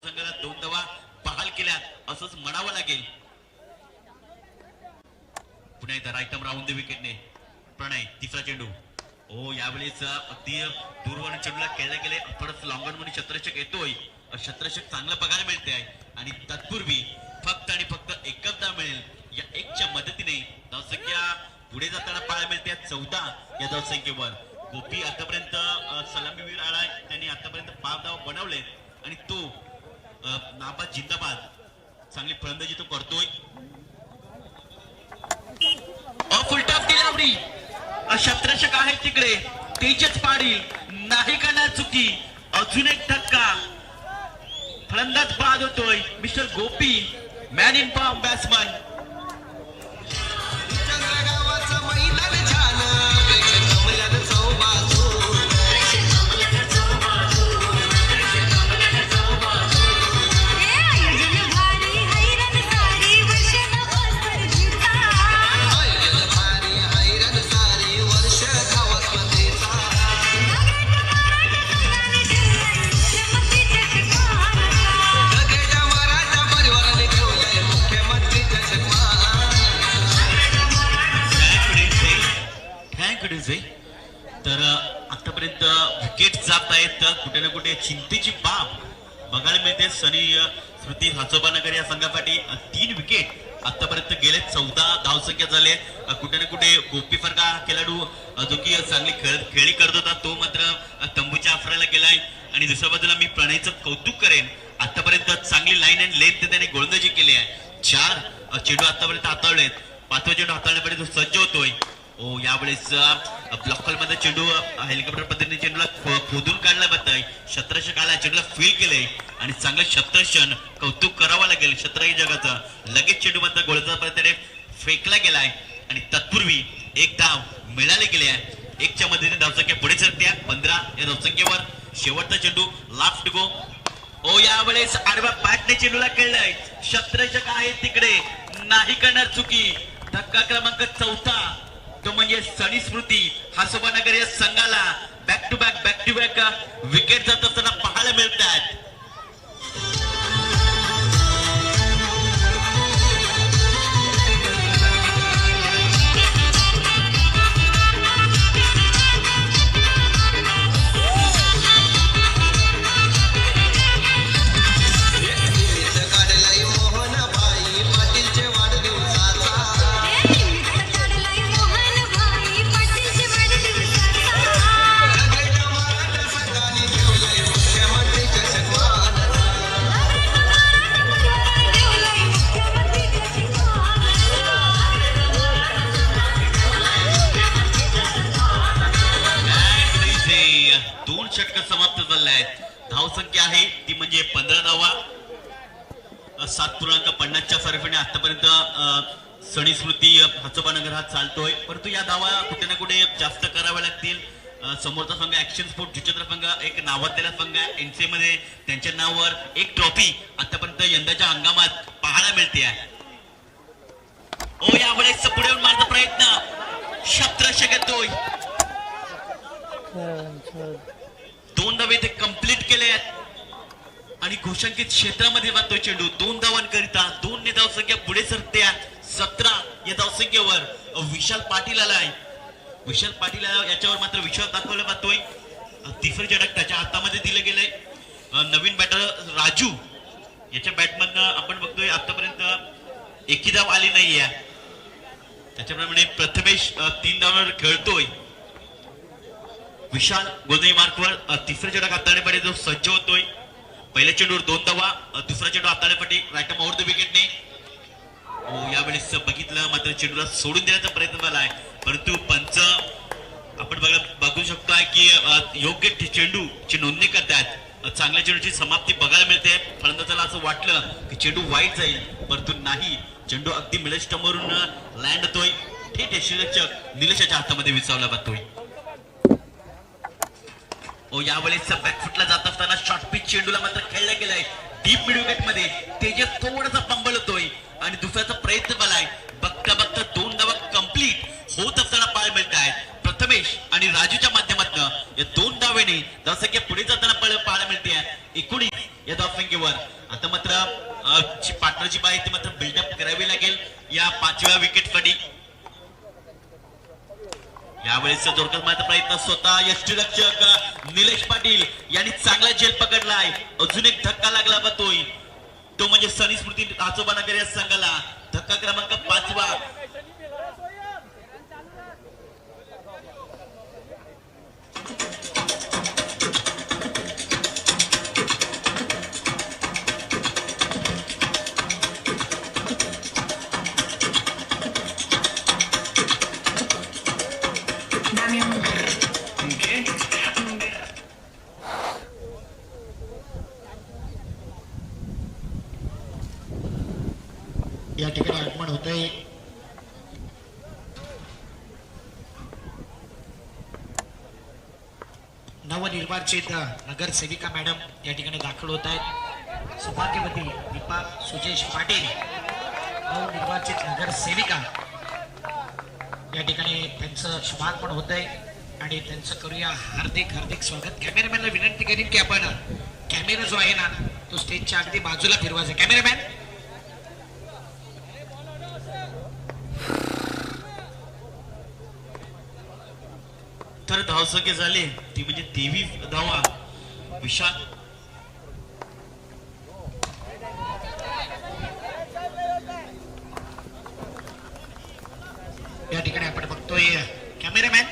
संघाला 2 धावा बहाल केल्या असंच म्हणावं लागेल. पुन्हा एकदा राईट आर्म राऊंड द विकेटने प्रणय तिसरा चेंडू. ओ यावेळेस अगदी दूरवरून चेंडूला खेळले गेले परत लॉंग ऑन म्हणून शत्रषक येतोय. शत्रषक चांगला पगार मिळते आहे आणि तत्पूर्वी फक्त आणि फक्त एकच धाव मिळेल. या एकच्या मदतीने धावसंख्या पुढे जाताना पाहायला मिळते 14 या धावसंख्येवर. गोपी आतापर्यंत सलामीवीर आलाय, त्यांनी आतापर्यंत 5 धाव बनवले आणि तो नाबाद जिंदाबाद चांगली फलंदाजी तो करतोय. फुलटाप दिलावरी शत्रषक आहे तिकडे तेजच पाडील नाही करणार चुकी. अजून एक धक्का फलंदाज बाद होतोय. Mister Gopi man in form batsman. तर आतापर्यंत विकेट जात आहेत. कुठे ना कुठे चिंतेची बाब बघायला मिळते. सनी स्मृती हासोबानगर या संघासाठी 3 विकेट आतापर्यंत गेले. 14 धावसंख्या झाले. कुठे ना कुठे गोपी फरका खेळाडू जो की चांगली खेळी करत होता तो मात्र तंबूच्या आफराला गेलाय. आणि दुसऱ्या बाजूला मी प्रणयचं कौतुक करेन. आतापर्यंत चांगली लाईन अँड लेंथ त्याने गोलंदाजी केली आहे. 4 चेंडू आतापर्यंत हाताळलेत. 5वा चेंडू हाताळण्यापर्यंत सज्ज होतोय. ओ यावेळेस ब्लॉक मध्ये चेंडू हेलिकॉप्टर पद्धतीने चेंडूला खोदून काढला जातोय. शत्रषक आला, चेंडूला फील केले आणि चांगलं शत्रक्षण कौतुक करावं लागेल शतरंगी जगाचं. लगेच चेंडू मात्र गोलचा पद्धतीने फेकला गेलाय आणि तत्पूर्वी एक धाव मिळाले गेले आहे. 1च्या मदतीने धावसंख्या पुढे सरते 15 या धावसंख्येवर. शेवटचा चेंडू लास्ट गो. ओ यावेळेस आडव्या बॅटने चेंडूला खेळलाय. शत्रषक आहे तिकडे नाही करणार चुकी. धक्का क्रमांक 4 तो म्हणजे सनी स्मृती हासोबानगर या संघाला बॅक टू बॅक विकेट जात असताना पाहायला मिळतात. समाप्त झाले आहेत. धावसंख्या आहे ती म्हणजे 15 धावा. 7.50च्या फरफीने आतापर्यंत सनी स्मृती हासोबानगर हा चालतोय. परंतु या धावा कुठे ना कुठे जास्त कराव्या लागतील. समोरचा संघ ऍक्शन स्पोर्ट जुचंद्र संघ एक नावाजलेला संघ आहे. एनसीए मध्ये त्यांच्या नावावर एक ट्रॉफी आतापर्यंत यंदाच्या हंगामात पाहायला मिळते आहे. ओ यावेळेस पुढे मारण्याचा प्रयत्न शत्रषक येतोय. 2 धावे ते कंप्लीट केले आहेत आणि घोषांकित क्षेत्रामध्ये जातोय चेंडू. 2 धावांकरिता 2 धावसंख्या पुढे सरते 17 या धावसंख्येवर. विशाल पाटील आलाय. विशाल पाटील याच्यावर मात्र विश्वास दाखवला जातोय. तिसरं षटक त्याच्या हातामध्ये दिलं गेलंय. नवीन बॅटर राजू याच्या बॅटमधनं आपण बघतोय आतापर्यंत एकही धाव आली नाहीये. त्याच्याप्रमाणे प्रथमेश 3 धावांवर खेळतोय. विशाल गोलंदाजी मार्कवर तिसऱ्या चेंडू हाताळण्यासाठी जो सज्ज होतोय. पहिल्या चेंडूवर 2 धावा. दुसरा चेंडू हाताळण्यासाठी राईट आर्म ओव्हर द विकेटने. यावेळेस बघितलं मात्र चेंडूला सोडून देण्याचा प्रयत्न झालाय. परंतु पंच आपण बघू शकतोय की योग्य चेंडूची नोंदणी करतात. चांगल्या चेंडूची समाप्ती बघायला मिळते. फलंदाजाला असं वाटलं की चेंडू वाईट जाईल परंतु नाही. चेंडू अगदी मिडल स्टंपवरून लँड होतोय. थेट यष्टीरक्षक निलेशाच्या हातामध्ये विसावला जातोय. यावेळेस बॅकफुटला जात असताना शॉर्ट पिच चेंडूला मात्र खेळला गेलाय. डीप मिड विकेट मध्ये तेजस थोडासा पंबल होतोय आणि दुसऱ्याचा प्रयत्न झालाय. बघता 2 धावा कंप्लीट होत असताना पाहायला मिळत आहेत. प्रथमेश आणि राजूच्या माध्यमातून या 2 धावेने धावसंख्या पुढे जाताना पाहायला मिळते. 19 या धावसंख्येवर विकेटवर. आता मात्र जी पार्टनरची बाय ती मात्र बिल्डअप करावी लागेल या 5व्या विकेटसाठी. यावेळेस जोरदार मात्र प्रयत्न स्वतः यष्टीरक्षक निलेश पाटील यांनी चांगला झेल पकडलाय. अजून एक धक्का लागला बतोय तो म्हणजे सनी स्मृती आचोबानगर या संघाला. धक्का क्रमांक 5वा. या ठिकाणी आगमन होतंय नवनिर्वाचित नगरसेविका मॅडम या ठिकाणी दाखल होत आहेत. सौभाग्यवती दीपा सुजेश पाटील नवनिर्वाचित नगरसेविका या ठिकाणी त्यांचं शुभागमन होतंय आणि त्यांचं करूया हार्दिक हार्दिक स्वागत. कॅमेरामॅनला विनंती करीन की आपण कॅमेरा जो आहे ना तो स्टेजच्या अगदी बाजूला फिरवायचा. कॅमेरामॅन तर धावसंख्या झाली ती म्हणजे 23 धावा. विशाल या ठिकाणी आपण बघतोय कॅमेरामॅन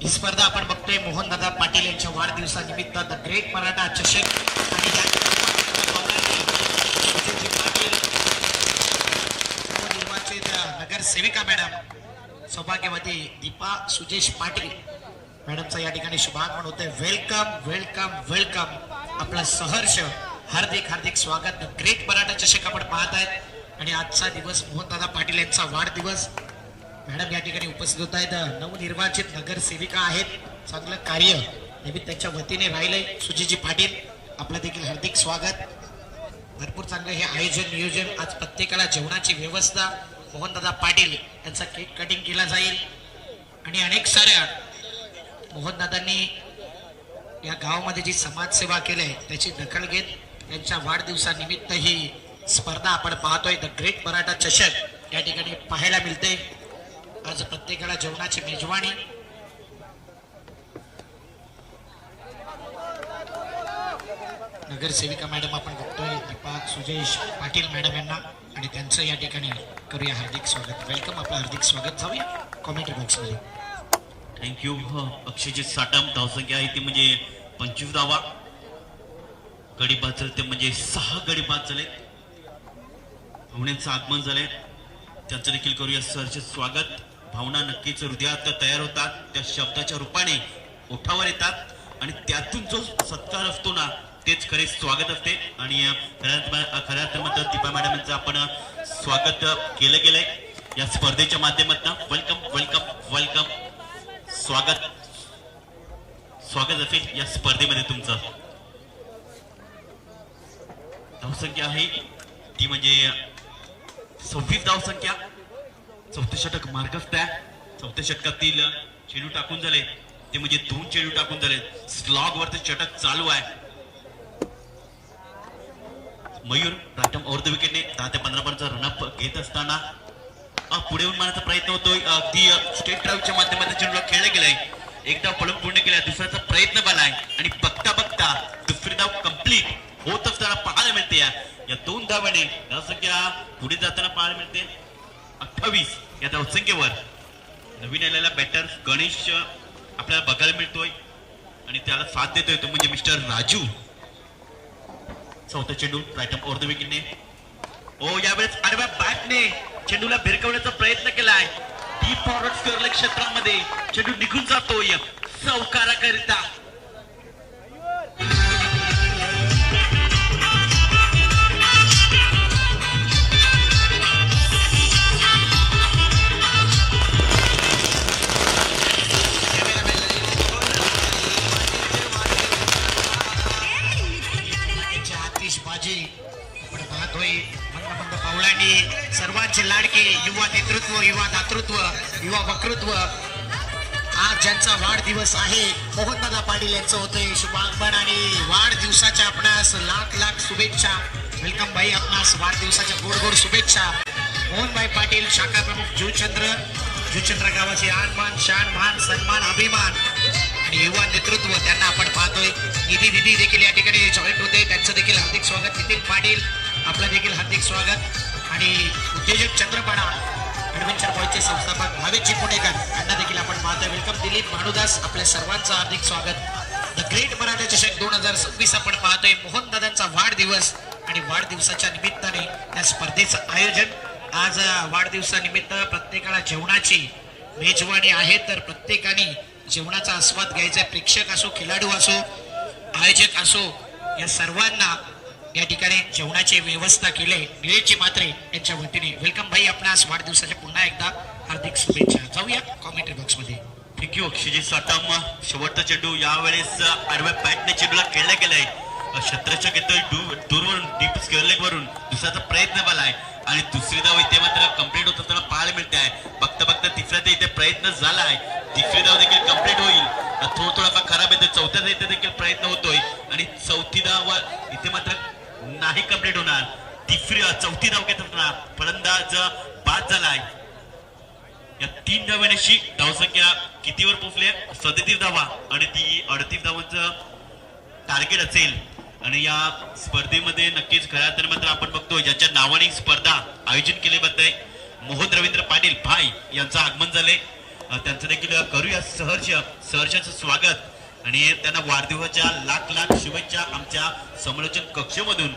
ही स्पर्धा आपण बघतोय मोहनदादा पाटील यांच्या वाढदिवसानिमित्त द ग्रेट मराठा चषक आणि नवनिर्वाचित नगरसेविका मॅडम सौभाग्यवती दीपा सुजेश पाटील मॅडमचा या ठिकाणी शुभागमन होतंय. Welcome welcome welcome. आपलं सहर्ष हार्दिक हार्दिक स्वागत. द ग्रेट मराठा चषक आपण पाहत आहेत आणि आजचा दिवस मोहनदादा पाटील यांचा वाढदिवस. मॅडम या ठिकाणी उपस्थित होत आहेत. नवनिर्वाचित नगरसेविका आहेत. चांगलं कार्य नेहमी त्यांच्या वतीने राहिलंय. सुजीजी पाटील आपलं देखील हार्दिक स्वागत. भरपूर चांगलं हे आयोजन नियोजन. आज प्रत्येकाला जेवणाची व्यवस्था मोहनदादा पाटील यांचा केक कटिंग केला जाईल आणि अनेक साऱ्या मोहनदादांनी या गावामध्ये जी समाजसेवा केली आहे त्याची दखल घेत त्यांच्या वाढदिवसानिमित्त ही स्पर्धा आपण पाहतोय. द ग्रेट मराठा चषक या ठिकाणी पाहायला मिळते. आज प्रत्येकाला जेवणाची मेजवानी. नगरसेविका मॅडम आपण बघतोय दीपा सुजेश पाटील मॅडम यांना आणि त्यांचं या ठिकाणी करूया हार्दिक स्वागत. वेलकम. आपलं हार्दिक स्वागत. जाऊया कॉमेंट्री बॉक्स मध्ये. थँक्यू. अक्षयजित साटम धावसंख्या आहे ती म्हणजे 25 धावा. गडी बाद झाले ते म्हणजे 6 गडी बाद झाले. भावण्यांचं आगमन झालंय त्यांचं देखील करूया सहर्ष स्वागत. भावना नक्कीच हृदयात तयार होतात. त्या शब्दाच्या रूपाने ओठावर येतात आणि त्यातून जो सत्कार असतो ना तेच खरे स्वागत असते. आणि खऱ्या अर्थामध्ये दीपा मॅडम यांचं आपण स्वागत केलं गेलंय या स्पर्धेच्या माध्यमातून. Welcome welcome welcome. स्वागत स्वागत असेल या स्पर्धेमध्ये तुमचं. धावसंख्या आहे ती म्हणजे 26 धावसंख्या. चौथं षटक मार्गस्थ आहे. चौथ्या षटकातील चेंडू टाकून झाले ते म्हणजे 2 चेंडू टाकून झाले. स्लॉग वरती षटक चालू आहे. मयूर प्रथम ओव्हर द विकेटने 10 ते 15 पर्यंत रनअप घेत असताना पुढे येऊन मारण्याचा प्रयत्न होतोय. अगदी स्टेट ड्राईव्हच्या माध्यमातून चेंडूला खेळला गेलाय. एकदा पळून पूर्ण केला. दुसऱ्याचा प्रयत्न झालाय आणि बघता बघता दुसरी धाव कंप्लीट होत असताना पाहायला मिळते. या 2 धावाने धावसंख्या पुढे जाताना पाहायला मिळते 28 या धावसंख्येवर. नवीन आलेला बॅटर गणेश आपल्याला बघायला मिळतोय आणि त्याला साथ देतोय तो म्हणजे मिस्टर राजू. चौथा चेंडू राईट ओव्हर द विकेटने. यावेळेस आडव्या बॅटने चेंडूला भिरकवण्याचा प्रयत्न केलाय. डीप फॉरवर्ड स्क्वेअर लेग क्षेत्रामध्ये चेंडू निघून जातोय चौकाराकरिता. आतिषबाजी सर्वांचे लाडके युवा नेतृत्व, युवा दातृत्व, युवा वक्तृत्व, आज ज्यांचा वाढदिवस आहे मोहनदादा पाटील यांचं होतंय शुभागमन आणि वाढदिवसाच्या आपणास लाख लाख शुभेच्छा. वेलकम भाई, आपणास वाढदिवसाच्या गोड गोड शुभेच्छा. मोहनभाई पाटील शाखा प्रमुख जुचंद्र गावाचे आनमान शान मान सन्मान अभिमान आणि युवा नेतृत्व त्यांना आपण पाहतोय. निधी दिदी देखील या ठिकाणी जॉईंट होते, त्यांचं देखील हार्दिक स्वागत. नितीन पाटील आपलं देखील हार्दिक स्वागत. आणि उद्योजक चंद्रपाडा ऍडव्हेंचर बॉयचे संस्थापक भावेशजी पुणेकर यांना देखील आपण पाहतोय. वेलकम. दिलीप भानुदास आपल्या सर्वांचं हार्दिक स्वागत. द ग्रेट मराठा चषक 2026 आपण पाहतोय. मोहनदादांचा वाढदिवस आणि वाढदिवसाच्या निमित्ताने या स्पर्धेचं आयोजन. आज वाढदिवसानिमित्त प्रत्येकाला जेवणाची मेजवानी आहे, तर प्रत्येकाने जेवणाचा आस्वाद घ्यायचा. प्रेक्षक असो, खेळाडू असो, आयोजक असो, या सर्वांना या ठिकाणी जेवणाची व्यवस्था केली निळेची मात्रे यांच्या वतीने. वेलकम भाई, आपणास वाढदिवसाच्या पुन्हा एकदा हार्दिक शुभेच्छा. जाऊया कॉमेंट्री बॉक्स मध्ये. थँक्यू क्षितिज सातम. शेवटचा चेंडू यावेळेस आडव्या पॅटने चेंडूला खेळला गेलाय. क्षेत्ररक्षक येतोय दूरवरून डीप स्क्वेअर वरून दुसऱ्याचा प्रयत्न झालाय आणि दुसरी धाव इथे मात्र कंप्लीट होत असताना पाहायला मिळते आहे. बघता बघता तिसऱ्या इथे प्रयत्न झालाय. तिसरी धाव देखील कंप्लीट होईल. थोडाफार खराब येते. चौथ्या इथे देखील प्रयत्न होतोय आणि चौथी धाव इथे मात्र नाही कंप्लीट होणार. चौथी धाव घेत असताना फलंदाज बाद झालाय. या 3 धावांची धावसंख्या कितीवर पोहोचले? 37 धावा आणि ती 38 धावांचं टार्गेट असेल. आणि या स्पर्धेमध्ये नक्कीच खऱ्या तर मात्र आपण बघतोय ज्याच्या नावाने स्पर्धा आयोजन केले जाते मोहन रवींद्र पाटील भाई यांचं आगमन झाले. त्यांचं देखील करूया सहर्षाचं स्वागत आणि त्यांना वाढदिवसाच्या लाख लाख शुभेच्छा आमच्या समालोचन कक्षामधून.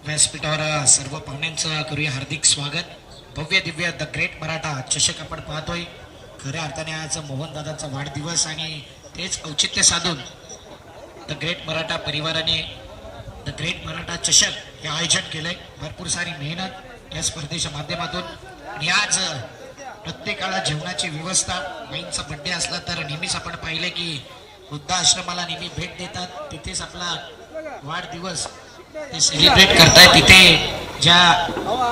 व्यासपीठावर सर्व पाहुण्यांचं करूया हार्दिक स्वागत. भव्य दिव्य द ग्रेट मराठा चषक आपण पाहतोय. खऱ्या अर्थाने आज मोहनदादांचा वाढदिवस आणि तेच औचित्य साधून द ग्रेट मराठा परिवाराने द ग्रेट मराठा चषक हे आयोजन केलंय. भरपूर सारी मेहनत या स्पर्धेच्या माध्यमातून. आणि आज प्रत्येकाला जेवणाची व्यवस्था. माईंचा बड्डे असला तर नेहमीच आपण पाहिलं की वृद्धाश्रमाला नेहमी भेट देतात. तिथेच आपला वाढदिवस ते सेलिब्रेट करतायत. तिथे ज्या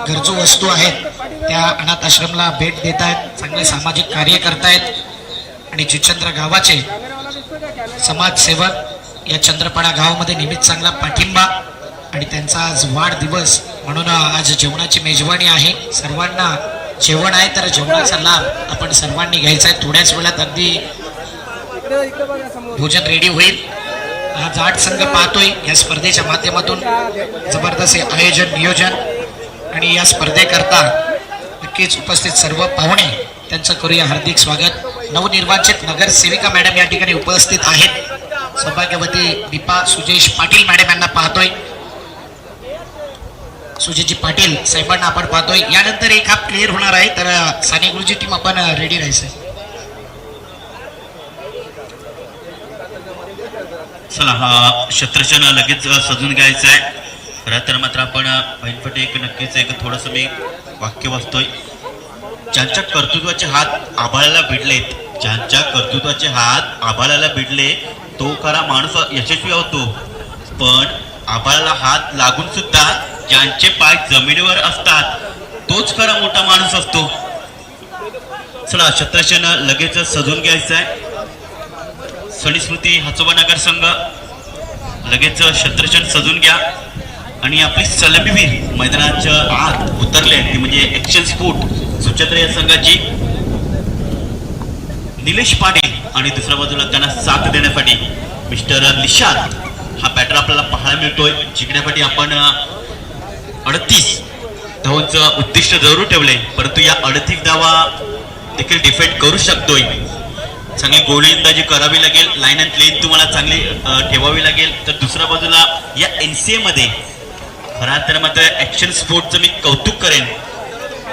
गरजू वस्तू आहेत त्या अनाथ आश्रमला भेट देत आहेत. चांगले सामाजिक कार्य करतायत आणि जुचंद्र गावाचे समाजसेवक या चंद्रपाडा गावामध्ये नेहमीच चांगला पाठिंबा. आणि त्यांचा आज वाढदिवस म्हणून आज जेवणाची मेजवानी आहे. सर्वांना जेवण आहे तर जेवणाचा लाभ आपण सर्वांनी घ्यायचा आहे. थोड्याच वेळात अगदी भोजन रेडी होईल. आज 8 संघ पाहतोय या स्पर्धेच्या माध्यमातून. जबरदस्त आयोजन नियोजन आणि या स्पर्धेकरता नक्कीच उपस्थित सर्व पाहुणे त्यांचं करूया हार्दिक स्वागत. नवनिर्वाचित नगरसेविका मॅडम या ठिकाणी उपस्थित आहेत. सौभाग्यवती दीपा सुजेश पाटील मॅडम यांना पाहतोय. सुजेशजी पाटील साहेबांना आपण पाहतोय. यानंतर एक हाफ क्लिअर होणार आहे तर साने गुरुजी टीम आपण रेडी राहायचं. चला हा क्षेत्रक्षण लगेच सजून घ्यायचं आहे. खरं तर मात्र आपण पैनपटे एक नक्कीच एक थोडंसं मी वाक्य वाचतोय. ज्यांच्या कर्तृत्वाचे हात आभाळाला भिडलेत, ज्यांच्या कर्तृत्वाचे हात आभाळाला भिडले तो खरा माणूस यशस्वी होतो, पण आबाळाला हात लागून सुद्धा ज्यांचे पाय जमिनीवर असतात तोच खरा मोठा माणूस असतो. चला छत्रशन लगेच सजून घ्यायचं आहे. सनी स्मृती हाचोबा नगर संघ लगेच छत्रशन सजून घ्या आणि आपली सलामीवीर मैदानाच्या आत उतरले ती म्हणजे ऍक्शन स्पोर्ट सुचत्र या संघाची निलेश पाटील आणि दुसऱ्या बाजूला त्यांना साथ देण्यासाठी मिस्टर निशांत हा बॅटर आपल्याला पाहायला मिळतोय. जिंकण्यासाठी आपण 38 धावांचं उद्दिष्ट जरूर ठेवले, परंतु या 38 धावा देखील डिफेंड करू शकतोय. चांगली गोलंदाजी करावी लागेल, लाईन अँड लेन तुम्हाला चांगली ठेवावी लागेल. तर दुसऱ्या बाजूला या NCA मध्ये खरा तर मात्र ऍक्शन स्पोर्टचं मी कौतुक करेन.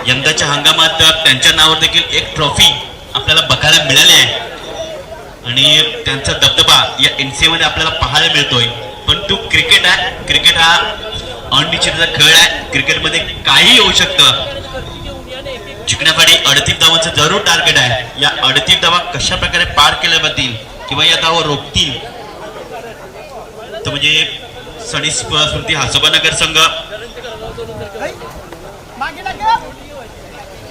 यंदाच्या हंगामात त्यांच्या नावावर देखील एक ट्रॉफी आपल्याला बघायला मिळाली आहे आणि त्यांचा दबदबा या NCA मध्ये आपल्याला पाहायला मिळतोय. पण तो क्रिकेट आहे, क्रिकेट हा अनिश्चितचा खेळ आहे, क्रिकेटमध्ये काही होऊ शकतं. जिंकण्यासाठी 38 धावांचं जरूर टार्गेट आहे. या 38 धावा कशा प्रकारे पार केल्या जातील किंवा या धावा रोखतील तर म्हणजे सनी स्मृती हासोबा नगर संघ.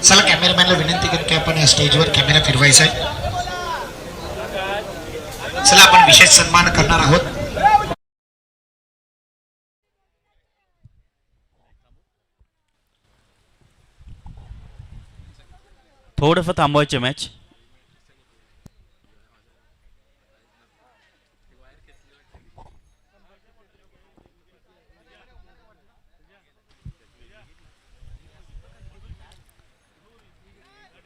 चला कॅमेरामॅनला विनंती करू की आपण या स्टेजवर कॅमेरा फिरवायचा आहे. चला आपण विशेष सन्मान करणार आहोत. थोडंफार थांबवायचे मॅच.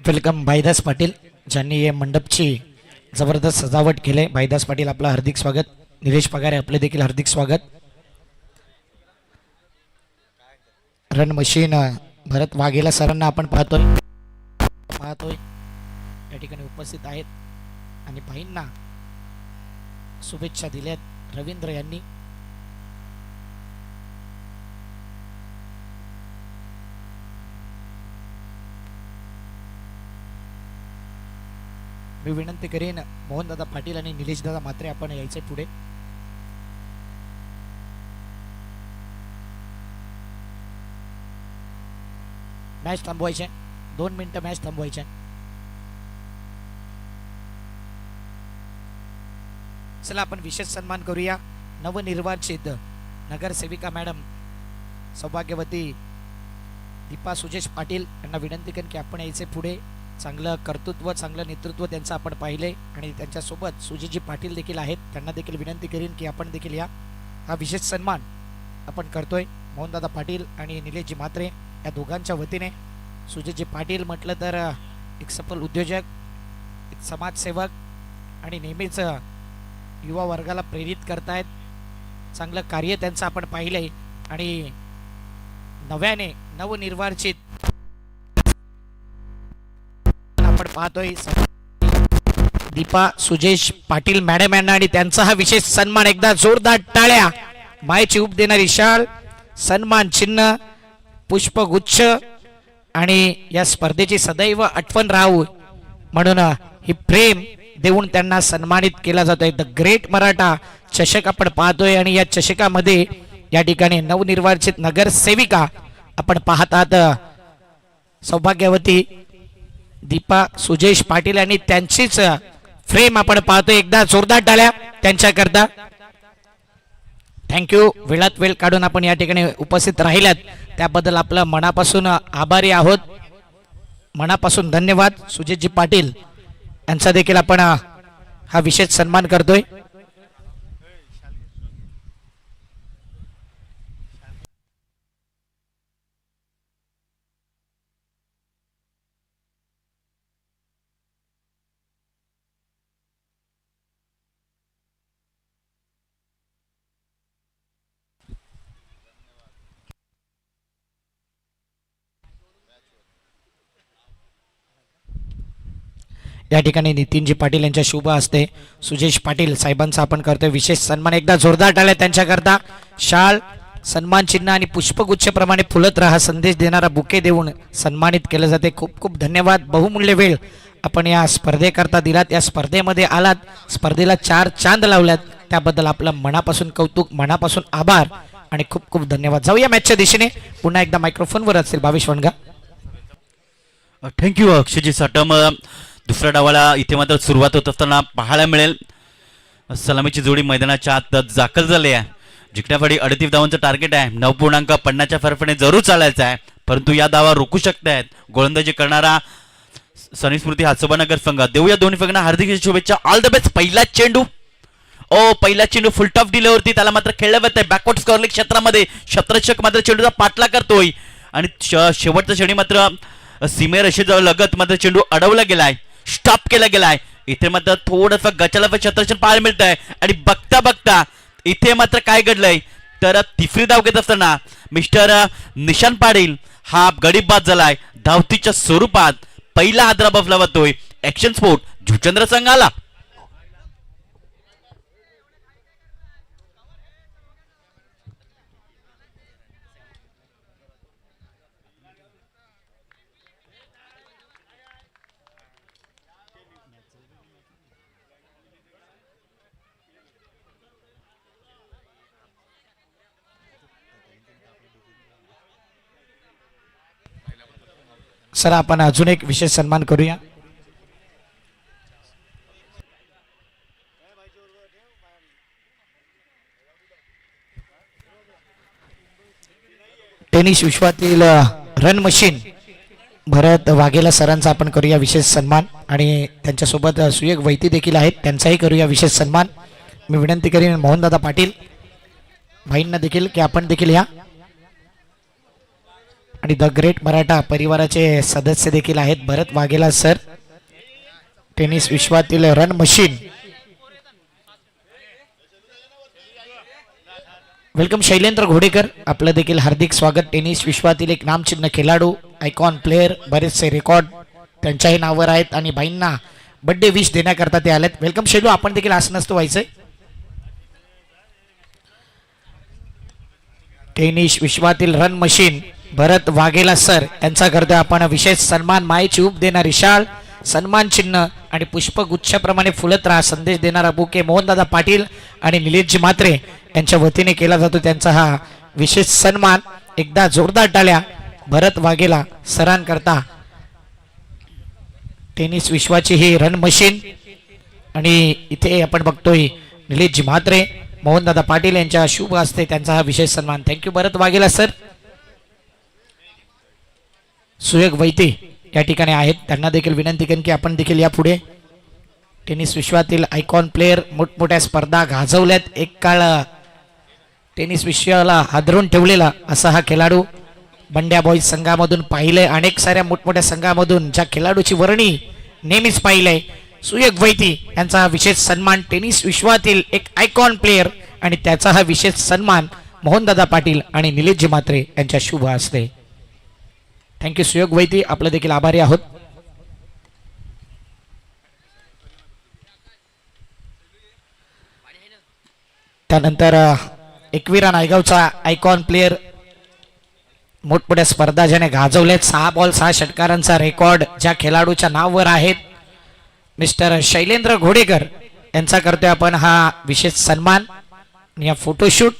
वेलकम भाईदास पाटील ज्यांनी या मंडपची जबरदस्त सजावट केले. भाईदास पाटील आपलं हार्दिक स्वागत. निलेश पगारे आपले देखील हार्दिक स्वागत. रन मशीन भरत वाघेला सरांना आपण पाहतोय या ठिकाणी उपस्थित आहेत आणि भाईंना शुभेच्छा दिल्यात रवींद्र यांनी. मी विनंती करेन मोहनदादा पाटील आणि निलेश दादा मात्रे आपण यायचे पुढे. मॅच थांबवायचे, 2 मिनिटं मॅच थांबवायचे. चला आपण विशेष सन्मान करूया. नवनिर्वाचित नगरसेविका मॅडम सौभाग्यवती दीपा सुजेश पाटील यांना विनंती करेन की आपण यायचे पुढे. चांगलं कर्तृत्व, चांगलं नेतृत्व त्यांचं आपण पाहिले आणि त्यांच्यासोबत सुजीजी पाटील देखील आहेत. त्यांना देखील विनंती करीन की आपण देखील या. हा विशेष सन्मान आपण करतोय मोहनदादा पाटील आणि निलेशजी म्हात्रे या दोघांच्या वतीने. सुजीजी पाटील म्हटलं तर एक सफल उद्योजक, एक समाजसेवक आणि नेहमीच युवा वर्गाला प्रेरित करतायत. चांगलं कार्य त्यांचं आपण पाहिलंय आणि नव्याने नवनिर्वाचित आपण पाहतोय दीपा सुजेश पाटील मॅडम यांना आणि त्यांचा हा विशेष सन्मान. एकदा जोरदार टाळ्या. मायेची उप देणारी शाल, सन्मान चिन्ह, पुष्पगुच्छ आणि या स्पर्धेची सदैव आठवण राहू म्हणून ही प्रेम देऊन त्यांना सन्मानित केला जातोय. द ग्रेट मराठा चषक आपण पाहतोय आणि या चषकामध्ये या ठिकाणी नवनिर्वाचित नगरसेविका आपण पाहत आहात सौभाग्यवती दीपा सुजेश पाटील आणि त्यांचीच फ्रेम आपण पाहतोय. एकदा जोरदार टाळ्या त्यांच्याकरता. थँक्यू. वेळात वेळ काढून आपण या ठिकाणी उपस्थित राहिल्यात त्याबद्दल आपलं मनापासून आभारी आहोत. मनापासून धन्यवाद. सुजेशजी पाटील यांचा देखील आपण हा विशेष सन्मान करतोय. या ठिकाणी नितीनजी पाटील यांच्या शुभ हस्ते सुजेश पाटील साहेबांचा आपण करतोय विशेष सन्मान. एकदा जोरदार टाळ्या त्यांच्याकरता. शाल, सन्मान चिन्ह आणि पुष्पगुच्छ प्रमाणे फुलत राहा संदेश देणारा बुके देऊन सन्मानित केले जाते. खूप खूप धन्यवाद. बहुमूल्य वेळ आपण या स्पर्धेकरता दिलात, या स्पर्धेमध्ये आलात, स्पर्धेला 4 चांद लावल्यात, त्याबद्दल आपलं मनापासून कौतुक, मनापासून आभार आणि खूप खूप धन्यवाद. जाऊया मॅचच्या दिशेने. पुन्हा एकदा मायक्रोफोनवर असेल भावेश वणगा. थँक्यू अक्षयजी साटम. दुसऱ्या डावाला इथे मात्र सुरुवात होत असताना पाहायला मिळेल सलामीची जोडी मैदानाच्या आत दाखल झाली आहे. जिंकण्यासाठी 38 धावांचं टार्गेट आहे. 9.50च्या फरफने जरूर चालायचं आहे, परंतु या धावा रोखू शकतायत गोलंदाजी करणारा सनी स्मृती हातसोबानगर संघ. देऊया दोन्ही संघांना हार्दिक शुभेच्छा. All the best. पहिला चेंडू, पहिला चेंडू फुल टॉप दिल्यावरती त्याला मात्र खेळलं जात आहे बॅकवर्ड स्कॉर्लिंग क्षेत्रामध्ये. क्षेत्ररक्षक मात्र चेंडूचा पाठला करतोय आणि शेवटचा चेंडू मात्र सीमेरेषेजवळ लगत मात्र चेंडू अडवला गेलाय, स्टॉप केला गेलाय. इथे मात्र थोडंसं गचाला क्षेत्ररक्षण पाहायला मिळत आहे आणि बघता बघता इथे मात्र काय घडलंय तर तिसरी धाव घेत असताना मिस्टर निशान पाटील हा गडी बाद झालाय. धावतीच्या स्वरूपात पहिला हादरा बसला जातोय ऍक्शन स्पोर्ट जुचंद्र संघाला. सर आपण अजून एक विशेष सन्मान करूया. टेनिस विश्वातील रन मशीन भरत वाघेला सरांचा आपण करूया विशेष सन्मान आणि त्यांच्यासोबत सुयोग वैती देखील आहेत, त्यांचाही करूया विशेष सन्मान. मी विनंती करीन मोहनदादा पाटील भाईंना देखील की आपण देखील या. आणि द ग्रेट मराठा परिवाराचे सदस्य देखील आहेत भरत वाघेला सर. टेनिस विश्वातील run machine. Welcome Shailendra Ghodekar, आपलं देखील हार्दिक स्वागत. टेनिस विश्वातील एक नामचिन्ह खेळाडू, आयकॉन प्लेअर, बरेचसे रेकॉर्ड त्यांच्याही नावावर आहेत आणि भाईंना बर्थडे विश देण्याकरता ते आलेत. वेलकम शैलू, आपण देखील असं नसतं व्हायचंय. टेनिस विश्वातील रन मशीन भरत वाघेला सर यांचा करतोय आपण विशेष सन्मान. मायेची ऊब देणारी शाल, सन्मान चिन्ह आणि पुष्पगुच्छाप्रमाणे फुलत राहा संदेश देणारा बुके मोहनदादा पाटील आणि निलेशजी म्हात्रे यांच्या वतीने केला जातो त्यांचा हा विशेष सन्मान. एकदा जोरदार टाळ्या भरत वाघेला सरांकरता. टेनिस विश्वाची ही रन मशीन आणि इथे आपण बघतोय निलेशजी म्हात्रे मोहनदादा पाटील यांच्या शुभ हस्ते त्यांचा हा विशेष सन्मान. थँक्यू भरत वाघेला सर. सुयोग वैते या ठिकाणी आहेत, त्यांना देखील विनंती करेन की आपण देखील या पुढे. टेनिस विश्वातील आयकॉन प्लेअर, मोठमोठ्या स्पर्धा गाजवल्यात, एक काळ टेनिस विश्वाला हादरून ठेवलेला असा हा खेळाडू. बंड्या बॉईज संघामधून पाहिलंय, अनेक साऱ्या मोठमोठ्या संघामधून ज्या खेळाडूची वर्णी नेहमीच पाहिलंय. सुयोग वैती यांचा हा विशेष सन्मान. टेनिस विश्वातील एक आयकॉन प्लेअर आणि त्याचा हा विशेष सन्मान मोहनदादा पाटील आणि निलेशजी म्हात्रे यांच्या शुभ हस्ते. थँक्यू सुयोग वैती, आपलं देखील आभारी आहोत. त्यानंतर एकविरा नायगावचा आयकॉन प्लेअर, मोठमोठ्या स्पर्धा ज्याने गाजवल्यात, 6 बॉल 6 षटकारांचा रेकॉर्ड ज्या खेळाडूच्या नावावर आहेत, मिस्टर शैलेंद्र घोडेकर यांचा करतोय आपण हा विशेष सन्मान. या फोटोशूट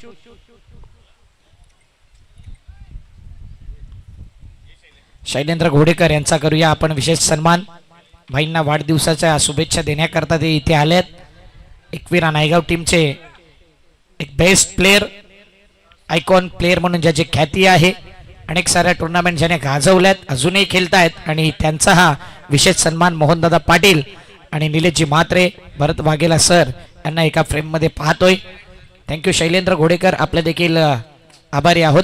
शैलेंद्र घोडेकर यांचा करूया आपण विशेष सन्मान. भाईंना वाढदिवसाच्या शुभेच्छा देण्याकरता ते इथे आलेत. एकविरा नायगाव टीमचे एक बेस्ट प्लेअर, आयकॉन प्लेअर म्हणून ज्याची ख्याती आहे, अनेक साऱ्या टुर्नामेंट ज्याने गाजवल्यात, अजूनही खेळतायत आणि त्यांचा हा विशेष सन्मान मोहनदादा पाटील आणि निलेशजी म्हात्रे भरत वाघेला सर यांना एका फ्रेममध्ये पाहतोय. थँक्यू शैलेंद्र घोडेकर, आपले देखील आभारी आहोत.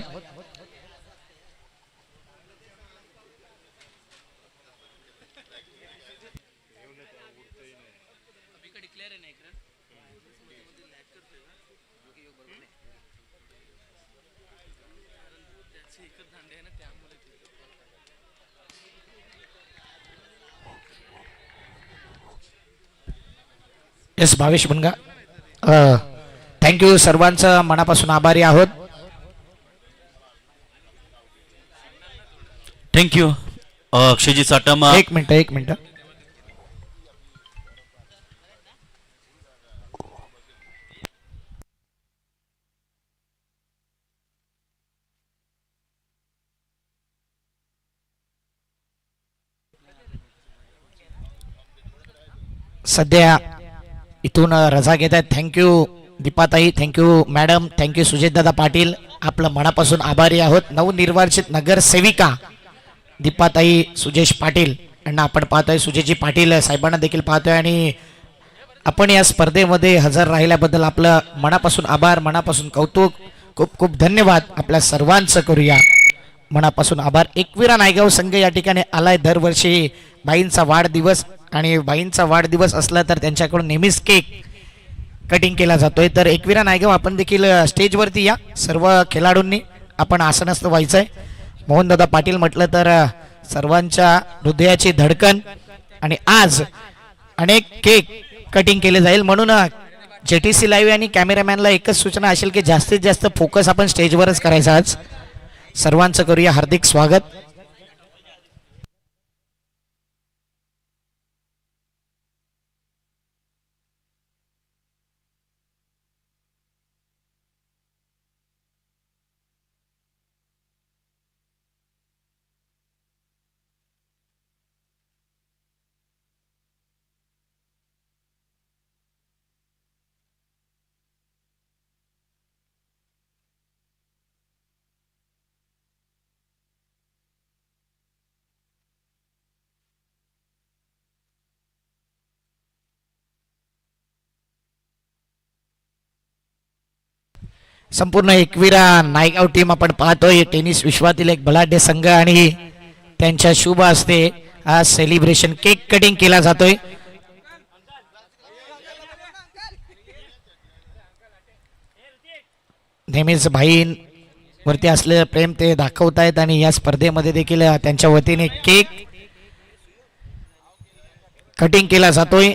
येस भावेश बनगा, थँक्यू, सर्वांचं मनापासून आभारी आहोत. थँक्यू अक्षयजी साटम. एक मिनिट सध्या इथून रजा घेत आहेत. थँक्यू दीपाताई, थँक्यू मॅडम, थँक्यू सुजितदादा पाटील. आपलं मनापासून आभारी आहोत. नवनिर्वाचित नगरसेविका दीपाताई सुजेश पाटील यांना आपण पाहतोय. सुजेशजी पाटील साहेबांना देखील पाहतोय आणि आपण या स्पर्धेमध्ये हजर राहिल्याबद्दल आपलं मनापासून आभार, मनापासून कौतुक, खूप खूप धन्यवाद आपल्या सर्वांचं करूया. मनापासून आभार. एकविरा नायगाव संघ या ठिकाणी आलाय. दरवर्षी बाईंचा वाढदिवस आणि बाईंचा वाढदिवस असला तर त्यांच्याकडून नेहमीच केक कटिंग केला जातोय. तर एकविरा नायगाव आपण देखील स्टेजवरती या. सर्व खेळाडूंनी आपण आसनस्थ व्हायचंय. मोहनदादा पाटील म्हटलं तर सर्वांच्या हृदयाची धडकन आणि आज अनेक केक कटिंग केले जाईल. म्हणून JTC लाईव्ह आणि कॅमेरामॅनला एकच सूचना असेल की जास्तीत जास्त फोकस आपण स्टेजवरच करायचा. आज सर्वांचं करूया हार्दिक स्वागत. संपूर्ण एकविरा नायगाव टीम आपण पाहतोय. टेनिस विश्वातील एक बलाढ्य संघ आणि त्यांच्या शुभ हस्ते आज सेलिब्रेशन केक कटिंग केला जातोय. नेहमीच भाईंवरती असलेलं प्रेम ते दाखवतायत आणि या स्पर्धेमध्ये देखील त्यांच्या वतीने केक कटिंग केला जातोय.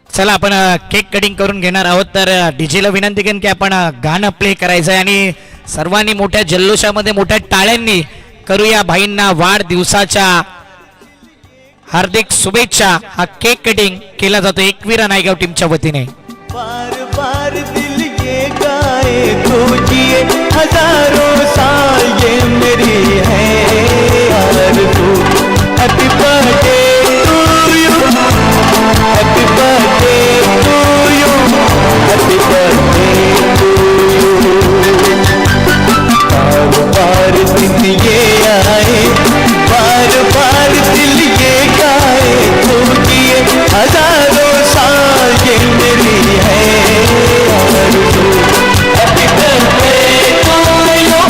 चला आपण केक कटिंग करून घेणार आहोत. तर डीजेला विनंती करेन की आपण गाणं प्ले करायचं आहे आणि सर्वांनी मोठ्या जल्लोषामध्ये मोठ्या टाळ्यांनी करूया भाईंना वाढदिवसाच्या हार्दिक शुभेच्छा. हा केक कटिंग केला जातो एकविरा नायगाव टीमच्या वतीने. बार बार दिल ये गाए तो जिए हजारों साल ये मेरी है आरज़ू. Happy birthday to you, happy birthday to you, happy birthday to you. बार बार दिन ये आए, बार बार दिल ये गाए तो जिए हजारों साल ये मेरी है आरज़ू. Happy birthday to you,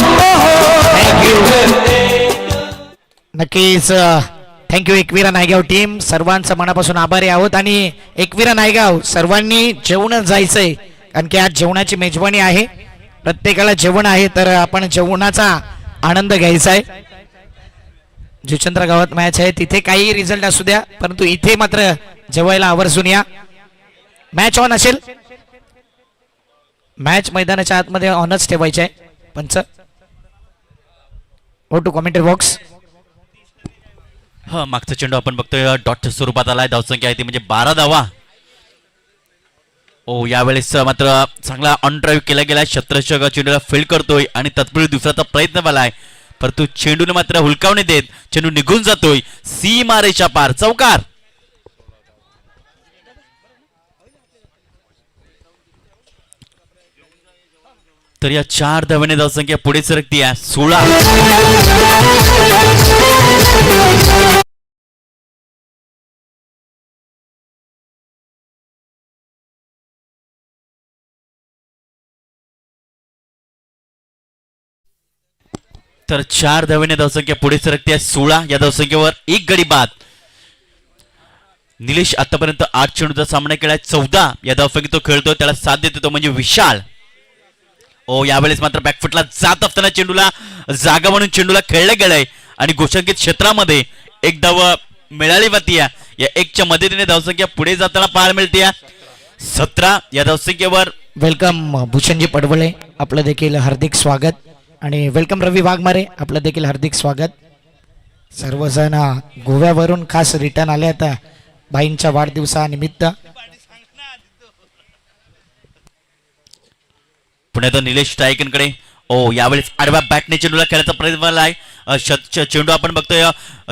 thank you. नक्कीच थँक्यू एकविरा नायगाव टीम. सर्वांचं मनापासून आभारी आहोत आणि एकविरा नायगाव सर्वांनी जेवण जायचंय कारण की आज जेवणाची मेजवानी आहे. प्रत्येकाला जेवण आहे तर आपण जेवणाचा आनंद घ्यायचा आहे. जुचंद्र गावात मॅच आहे तिथे काही रिझल्ट असू द्या परंतु इथे मात्र जेवायला आवर्जून या. मॅच ऑन असेल. मॅच मैदानाच्या आतमध्ये ऑनच ठेवायचे आहे. पंच गो टू कॉमेंट्री बॉक्स. हा मागचा चेंडू आपण बघतोय डॉटच्या स्वरूपात आलाय. धावसंख्या आहे ती म्हणजे 12 धावा. ओ यावेळेस मात्र चांगला ऑन ड्राईव्ह केला गेला. शत्रशक चेंडूला फील्ड करतोय आणि तत्पूर्वी दुसऱ्याचा प्रयत्न केलाय परंतु चेंडूने मात्र हुलकावणे देत चेंडू निघून जातोय सीमारेषा पार. चौकार. तर या 4 धावांनी धावसंख्या पुढे सरकती आहे 16. तर 4 धावांनी धावसंख्या पुढे सरकते आहे 16. या धावसंख्येवर एक गडी बाद. निलेश आतापर्यंत 8 चेंडूचा सामना केलाय 14. या धावसंख्येत तो खेळतोय त्याला साथ देतो तो म्हणजे विशाल. ओ यावेळेस मात्र बॅकफुटला जात असताना चेंडूला जागा म्हणून चेंडूला खेळलं गेलंय आणि घोषांकित क्षेत्रामध्ये एक धाव मिळाली होती. या 1च्या मदतीने धावसंख्या पुढे जाताना पाहायला मिळते 17. या धावसंख्येवर वेलकम भूषणजी पडवळे आपलं देखील हार्दिक स्वागत आणि वेलकम रवी वाघमारे आपलं देखील हार्दिक स्वागत. सर्वजण गोव्यावरून खास रिटर्न आले आता बाईंच्या वाढदिवसानिमित्त. पुण्यात निलेश स्ट्रायकनकडे. ओ यावेळेस आडव्या बॅटने चेंडूला खेळायचा प्रयत्न आहे. चेंडू आपण बघतोय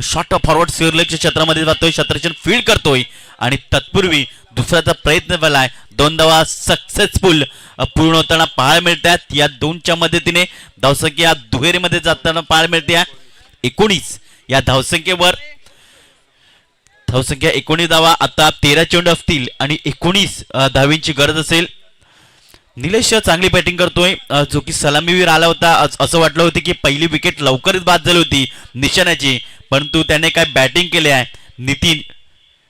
शॉर्ट फॉरवर्ड स्क्वेअर लेगच्या क्षेत्रामध्ये जातोय, क्षेत्ररक्षण फील्ड करतोय आणि तत्पूर्वी दुसऱ्याचा प्रयत्न केलाय. 2 धावा सक्सेसफुल पूर्ण होताना पाहायला मिळतात. या 2च्या मदतीने धावसंख्या दुहेरीमध्ये जाताना पाहायला मिळते. 19 या धावसंख्येवर धावसंख्या 19 धावा. आता 13 चेंडू असतील आणि 19 धावींची गरज असेल. निलेश चांगली बॅटिंग करतोय, जो की सलामीवीर आला होता. असं वाटलं होतं की पहिली विकेट लवकरच बाद झाली होती निशाण्याची, परंतु त्याने काय बॅटिंग केली आहे.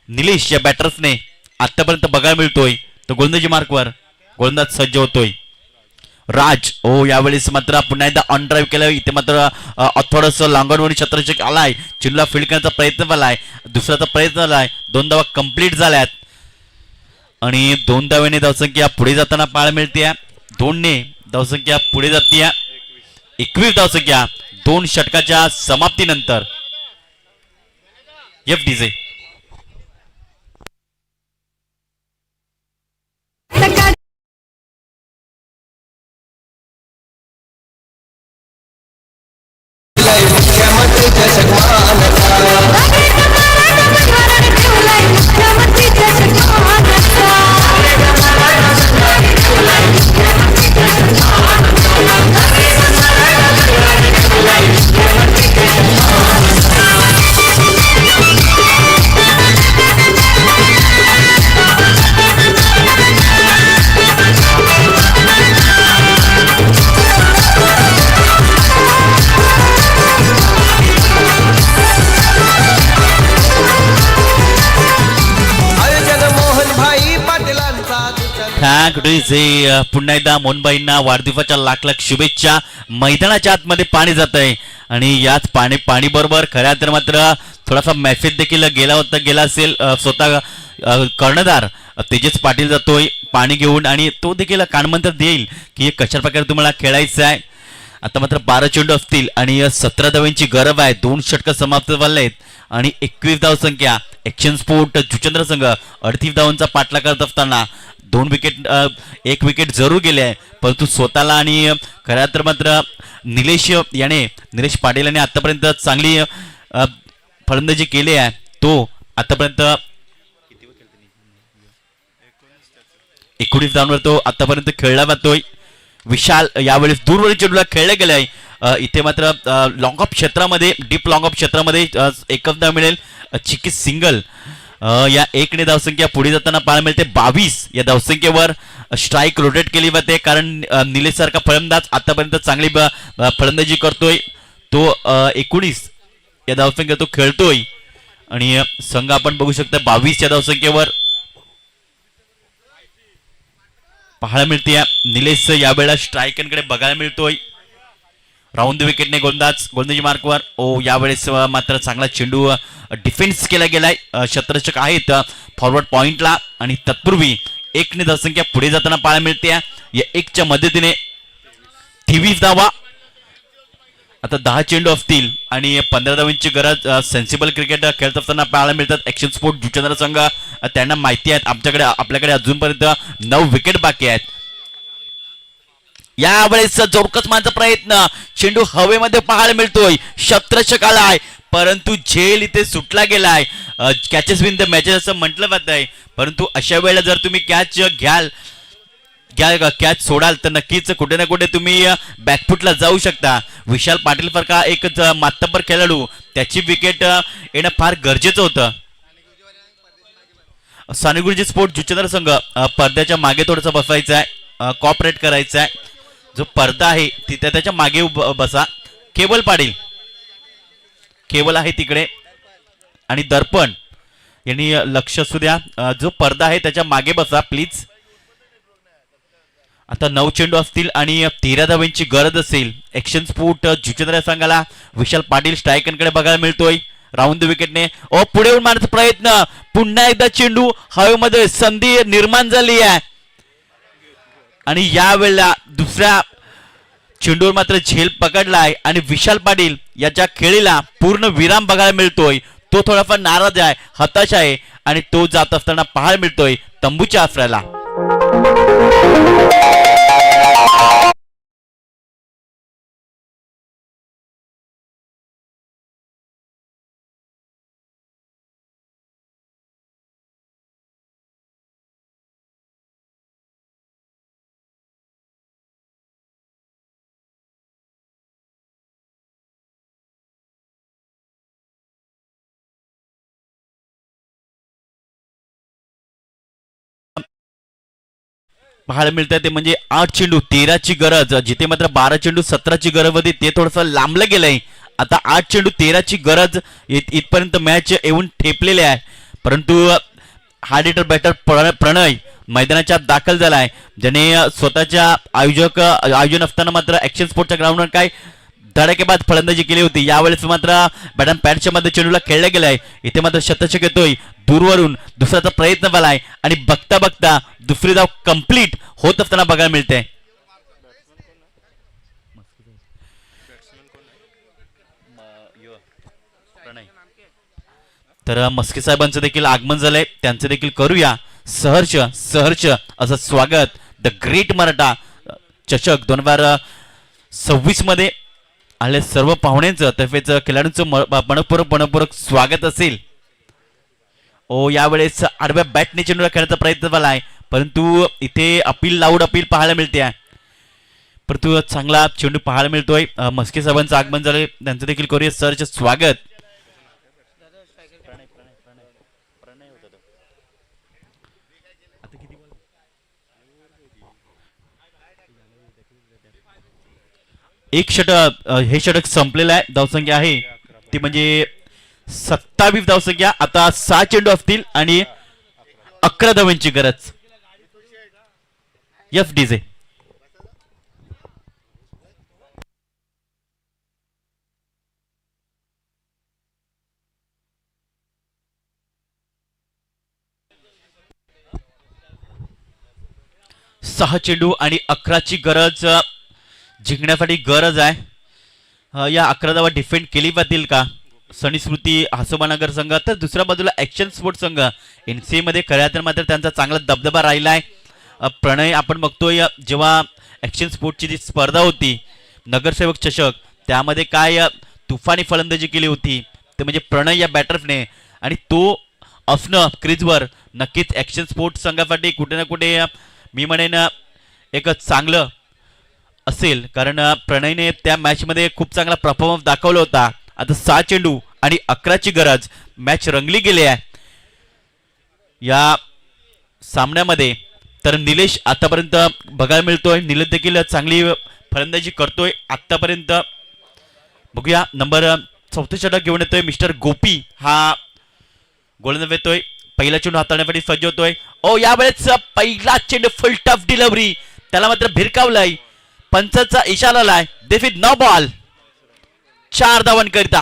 निलेश या बॅटर्सने आतापर्यंत बघायला मिळतोय. तो गोलंदाजी मार्कवर गोलंदाज सज्ज होतोय. राज यावेळेस मात्र पुन्हा एकदा ऑन ड्राईव्ह केलं. इथे मात्र थोडंसं लांगणवणी क्षेत्ररक्षक आलाय, चेंडूला फील्ड करण्याचा प्रयत्न केलाय, दुसऱ्याचा प्रयत्न झालाय. 2 धावा कंप्लीट झाल्यात आणि 2 धावेने धावसंख्या पुढे जाताना पाहायला मिळते. 2ने धावसंख्या पुढे जाते. 21 धावसंख्या 2 षटकाच्या समाप्तीनंतर. FDJ पुन्हा एकदा मोहनबाईंना वाढदिवसाच्या लाख लाख शुभेच्छा. मैदानाच्या आतमध्ये पाणी जात आहे आणि याच पाणी बरोबर खऱ्या तर मात्र थोडासा मेसेज देखील गेला असेल. स्वतः कर्णधार तेजस पाटील जातोय पाणी घेऊन आणि तो देखील कानमंत्र देईल की कशा प्रकारे तुम्हाला खेळायचं आहे. आता मात्र 12 चेंडू असतील आणि 17 धावांची गरज आहे. 2 षटकं समाप्त झाले आहेत आणि 21 धावसंख्या. ॲक्शन स्पोर्ट जुचंद्र संघ 38 धावांचा पाठलाग करत असताना 2 विकेट 1 विकेट जरूर गेले आहे, परंतु स्वतःला आणि खऱ्या तर मात्र निलेश पाटील याने आतापर्यंत चांगली फलंदाजी केली आहे. तो आतापर्यंत 19 धावांवर तो आतापर्यंत खेळला जातोय. विशाल यावेळेस दूरवरील चेंडूला खेळले गेले आहे. इथे मात्र लॉंग ऑफ क्षेत्रामध्ये डीप लॉंग ऑफ क्षेत्रामध्ये एकच धाव मिळेल. चिकी सिंगल या 1ने धावसंख्या पुढे जाताना पाहायला मिळते. 22 या धावसंख्येवर स्ट्राईक रोटेट केली जाते, कारण निलेश सारखा फलंदाज आतापर्यंत चांगली फलंदाजी करतोय. तो 19 या धावसंख्या तो खेळतोय आणि संघ आपण बघू शकता 22 या धावसंख्येवर पाहायला मिळते. निलेश यावेळेला स्ट्रायकरकडे बघायला मिळतोय. राऊंड विकेटने गोलंदाजी मार्कवर. यावेळेस मात्र चांगला चेंडू डिफेन्स केला गेलाय. क्षेत्ररक्षक आहेत फॉरवर्ड पॉइंटला आणि तत्पूर्वी 1ने धावसंख्या पुढे जाताना पाहायला मिळते. या 1च्या मदतीने 23 धावा. आता 10 चेंडू असतील आणि 15 धावांची गरज. सेन्सिबल क्रिकेट खेळत असताना पाहायला मिळतात. ॲक्शन स्पोर्ट जुचंद्र संघ त्यांना माहिती आहे आपल्याकडे अजूनपर्यंत 9 विकेट बाकी आहेत. यावेळेस जोरकस मारण्याचा प्रयत्न, चेंडू हवेमध्ये पाहायला मिळतोय. क्षेत्ररक्षक आलाय परंतु झेल इथे सुटला गेलाय. कॅचेस विन द मॅचेस असं म्हटलं जात आहे, परंतु अशा वेळेला जर तुम्ही कॅच सोडाल तर नक्कीच कुठे ना कुठे तुम्ही बॅकफुटला जाऊ शकता. विशाल पाटील सारखा एक मातब्बर खेळाडू, त्याची विकेट येणं फार गरजेचं होतं. सानेगुरुजी स्पोर्ट जुचंद्र संघ पडद्याच्या मागे थोडंसं बसायचं आहे, कॉपरेट करायचं आहे. जो पडदा आहे तिथे त्याच्या मागे बसा. केबल आहे तिकडे आणि दर्पण यांनी लक्ष असू द्या. जो पडदा आहे त्याच्या मागे बसा प्लीज. आता 9 चेंडू असतील आणि 13 धावांची गरज असेल. ॲक्शन स्पोर्ट जुचंद्र संघाला विशाल पाटील स्ट्रायकरकडे बघायला मिळतोय. राऊंड विकेटने पुढे येऊन मारण्याचा प्रयत्न. पुन्हा एकदा चेंडू हवेमध्ये, संधी निर्माण झाली आहे आणि यावेळेला दुसऱ्या चेंडूवर मात्र झेल पकडलाय आणि विशाल पाटील याच्या खेळीला पूर्ण विराम बघायला मिळतोय. तो थोडाफार नाराज आहे, हताश आहे आणि तो जात असताना पाहायला मिळतोय तंबूच्या आसऱ्याला. पाहायला मिळतंय ते म्हणजे 8 चेंडू 13ची गरज, जिथे मात्र 12 चेंडू 17ची गरज होती ते थोडंसं लांबलं गेलंय. आता 8 चेंडू 13ची गरज इथपर्यंत मॅच येऊन ठेपलेली आहे. परंतु हार्ड हिटर बॅटर प्रणय मैदानाच्या दाखल झालाय, ज्याने स्वतःच्या आयोजन असताना मात्र ऍक्शन स्पोर्टच्या ग्राउंडवर काय धडाकेबाद फलंदाजी केली होती. यावेळेस मात्र बॅटन पॅडच्या मध्ये चेंडूला खेळला गेलाय. इथे मात्र शतक येतोय दूरवरून, दुसऱ्याचा प्रयत्न झालाय आणि बघता बघता दुसरी धाव कंप्लीट होत असताना बघायला मिळते. तर मस्के साहेबांचं देखील आगमन झालंय, त्यांचं देखील करूया सहर्ष सहर्ष असं स्वागत. द ग्रेट मराठा चषक 2026 मध्ये आले सर्व पाहुण्यांचं तसेच खेळाडूंचं मनपूर्वक स्वागत असेल. यावेळेस आडव्या बॅटने चेंडूला खेळण्याचा प्रयत्न झालाय, परंतु इथे लाऊड अपील पाहायला मिळते. परंतु चांगला चेंडू पाहायला मिळतोय. मस्के साहेबांचं आगमन झालंय, त्यांचं देखील करूया सहर्ष स्वागत. एक षटक, हे षटक संपलेलं आहे. धावसंख्या आहे ती म्हणजे 27 धावसंख्या. आता 6 चेंडू असतील आणि 11 धावांची गरज. FDJ सहा चेंडू आणि 11ची गरज जिंकण्यासाठी गरज आहे. या 11 धावा डिफेंड केली जातील का सनी स्मृती हासोबानगर संघ, तर दुसऱ्या बाजूला ऍक्शन स्पोर्ट संघ NCA मध्ये खऱ्या तर मात्र त्यांचा चांगला दबदबा राहिला आहे. प्रणय आपण बघतोय जेव्हा ऍक्शन स्पोर्टची जी स्पर्धा होती नगरसेवक चषक, त्यामध्ये काय तुफानी फलंदाजी केली होती ते म्हणजे प्रणय या बॅटरने, आणि तो असणं क्रीजवर नक्कीच ऍक्शन स्पोर्ट संघासाठी कुठे ना कुठे मी म्हणेन एक चांगलं असेल, कारण प्रणयने त्या मॅच मध्ये खूप चांगला परफॉर्मन्स दाखवला होता. आता 6 चेंडू आणि 11ची गरज, मॅच रंगली गेली आहे या सामन्यामध्ये. तर निलेश आतापर्यंत बघायला मिळतोय, निलेश देखील चांगली फलंदाजी करतोय आतापर्यंत. बघूया नंबर 4 षटक घेऊन येतोय मिस्टर गोपी, हा गोलंदाज येतोय, पहिला चेंडू हाताळण्यासाठी सज्ज होतोय. यावेळेस पहिला चेंडू फुल टफ डिलिव्हरी, त्याला मात्र भिरकावलाय, पंचाचा इशारा आलाय. डेफिड नो बॉल, 4 धावांकरिता.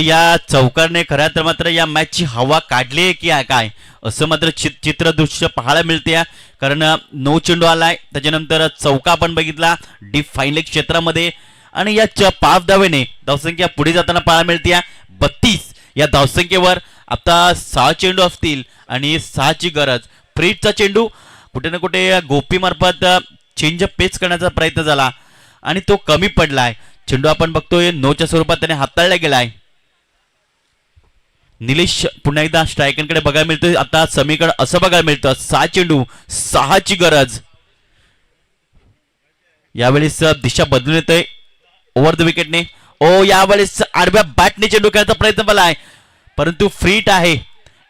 या चौकारने खऱ्या तर मात्र या मॅचची हवा काढली आहे की काय असं मात्र चित्र दृश्य पाहायला मिळते. कारण 9 चेंडू आलाय, त्याच्यानंतर चौका आपण बघितला डीप फाईन क्षेत्रामध्ये, आणि या 5 धावेने धावसंख्या पुढे जाताना पाहायला मिळते 32. या धावसंख्येवर आता 6 चेंडू असतील आणि 6ची गरज. फ्रीटचा चेंडू कुठे ना कुठे गोपी मार्फत चेंज पेच करण्याचा प्रयत्न झाला आणि तो कमी पडलाय. चेंडू आपण बघतोय 9च्या स्वरूपात त्याने हाताळला गेलाय. निलेश पुन्हा एकदा स्ट्रायकरकडे बघायला मिळतोय. आता समीकरण असं बघायला मिळतं 6 चेंडू 6ची गरज. यावेळेस दिशा बदलून येतोय ओव्हर द विकेटने. यावेळेस आडव्या बॅटने चेंडू खेळण्याचा प्रयत्न केलाय, परंतु फ्रीट आहे.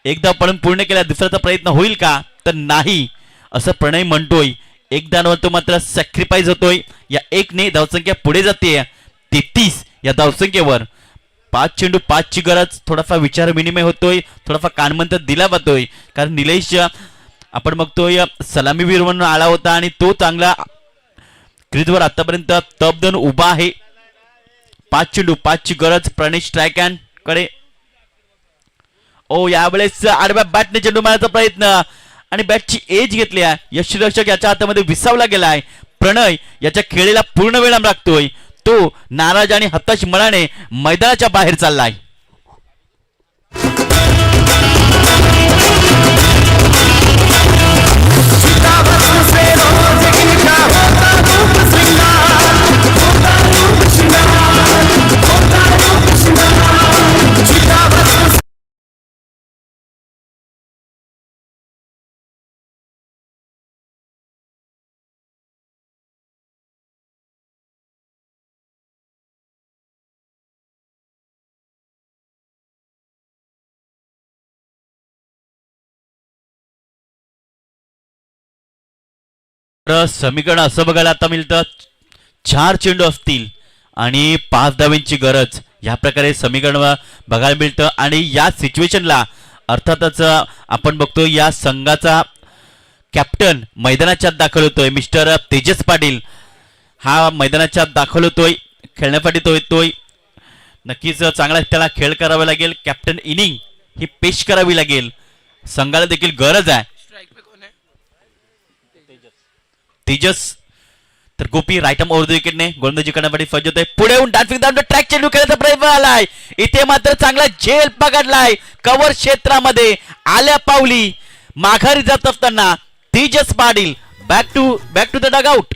एकदा पडून पूर्ण केला, दुसऱ्याचा प्रयत्न होईल का, तर नाही असं प्रणय म्हणतोय. एक धावांवर तो मात्र सॅक्रिफाईस होतोय. या 1ने धावसंख्या पुढे जाते 33 या धावसंख्येवर. 5 चेंडू 5ची गरज. थोडाफार विचार विनिमय होतोय, थोडाफार कानमंत्र दिला जातोय, कारण निलेश आपण बघतोय सलामीवीर म्हणून आला होता आणि तो चांगला क्रीजवर आतापर्यंत तब देऊन उभा आहे. 5 चेंडू 5ची गरज प्रणय स्ट्रायकॅन कडे. यावेळेस आडव्या बॅटने चेंडू मारण्याचा प्रयत्न आणि बॅटची एज घेतली आहे. यष्टीरक्षक याच्या हातामध्ये विसावला गेलाय. प्रणय याच्या खेळीला पूर्ण विराम लागतोय. तो नाराज आणि हताश मनाने मैदानाच्या बाहेर चाललाय. चितावत तर समीकरण असं बघायला आता मिळतं 4 चेंडू असतील आणि 5 धावांची गरज, या प्रकारे समीकरण बघायला मिळतं. आणि या सिच्युएशनला अर्थातच आपण बघतो या संघाचा कॅप्टन मैदानाच्या दाखल होतोय, मिस्टर तेजस पाटील हा मैदानाच्या दाखल होतोय, खेळण्यासाठी तो येतोय. नक्कीच चांगला त्याला खेळ करावा लागेल, कॅप्टन इनिंग ही पेश करावी लागेल, संघाला देखील गरज आहे. तेजस तर गोपी राईट आर्म ओव्हर द विकेटने गोलंदाजी करण्यासाठी सज्ज होतोय. पुढे येऊन डान्सिंग डाऊन ट्रॅक चेंडू खेळण्याचा प्रयत्न आलाय, इथे मात्र चांगला झेल पकडलाय कव्हर क्षेत्रामध्ये आल्या पावली माघारी जात असताना Tejas Patil back to the dugout.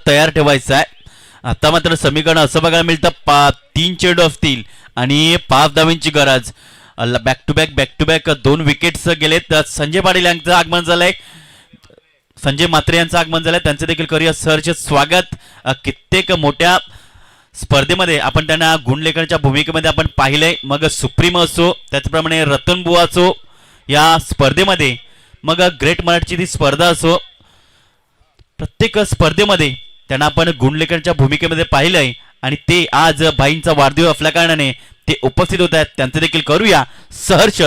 तयार ठेवायचं आहे. आता मात्र समीकरण असं बघायला मिळतं 3 चेंडू असतील आणि 5 धावांची गरज. बॅक टू बॅक 2 विकेट्स गेलेत. संजय पाटील यांचं आगमन झालंय, संजय म्हात्रे यांचं आगमन झालंय, त्यांचं देखील करूया सहर्ष स्वागत. कित्येक मोठ्या स्पर्धेमध्ये आपण त्यांना गुणलेखनाच्या भूमिकेमध्ये आपण पाहिलंय, मग सुप्रीम असो त्याचप्रमाणे रतन बुवा असो या स्पर्धेमध्ये, मग ग्रेट मराठीची ती स्पर्धा असो, प्रत्येक स्पर्धेमध्ये त्यांना आपण गुणलेखनाच्या भूमिकेमध्ये पाहिलंय. आणि ते आज भाईंचा वाढदिवस असल्या कारणाने ते उपस्थित होत आहेत, त्यांचं देखील करूया सहर्ष